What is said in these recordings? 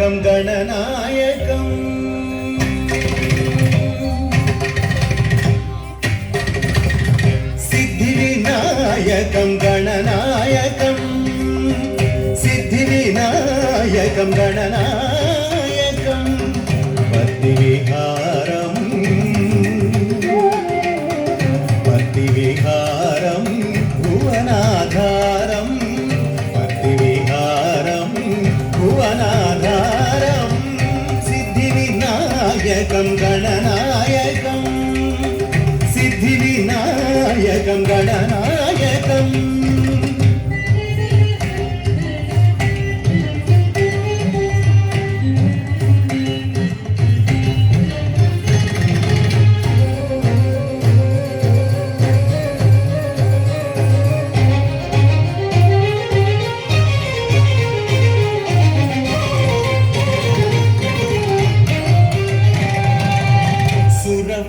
सिद्धिविनायकं गणनायकम् सिद्धिविनायकं गणनायकं सिद्धिविनायकं गणनायकं भक्तिविहारं भक्तिविहारं भुवनाधारं भक्तिविहारं भुवनाधारं सिद्धिविनायकं गणनायकं सिद्धिविनायकं गणनायकम्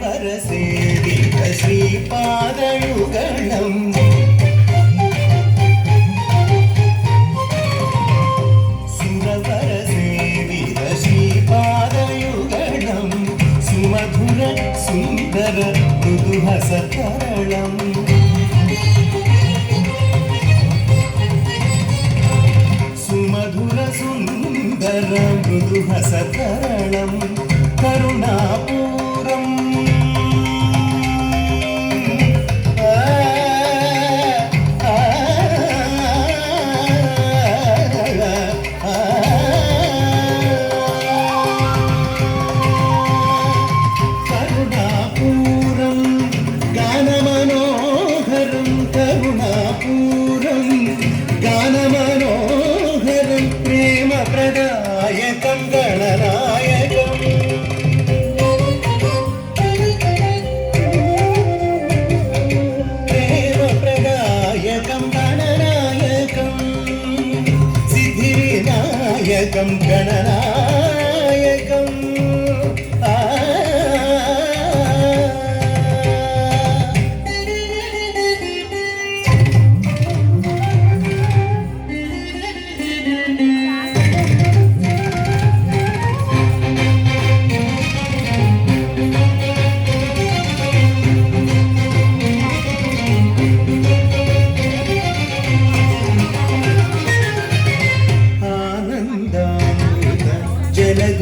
सुरवरसेवित श्रीपादयुगलम् सुरवरसेवित श्रीपादयुगलम् सुमधुर सुन्दर मृदुहसतरलम् सुमधुर सुन्दर मृदुहसतरलम् करुणापूरम् गानमनोहरं प्रेमप्रदायकं गणनायकं प्रेमप्रदायकं गणनायकं सिद्धिविनायकं गणनायकम्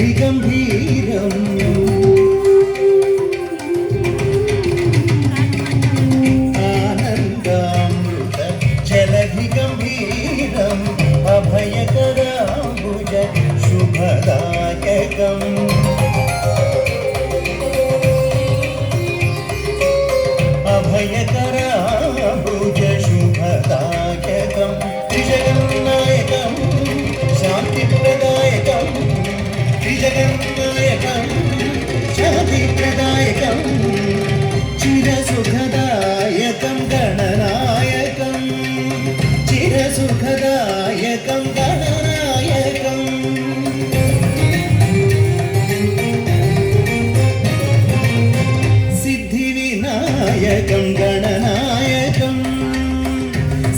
जलधिगम्भीरम् आनन्दामृत जलधिगम्भीरम् अभयकराम्बुज शुभदायकम् अभयकराम्बुज शुभदायकं त्रिजगन्नायकं शान्तिप्रदायकं त्रिजगन्नायकं शान्तिप्रदायकं चिरसुखदायकं गणनायकं चिरसुखदायकं गणनायकम् सिद्धिविनायकं गणनायकं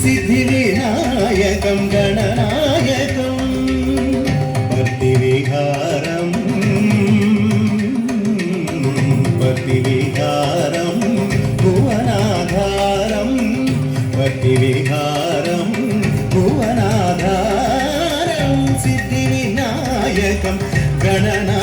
सिद्धिविनायकं गणनायकं भक्तिविहारं भक्तिविहारं भुवनाधारं भक्तिविहारं भुवनाधारं सिद्धिविनायकं गणनायकम्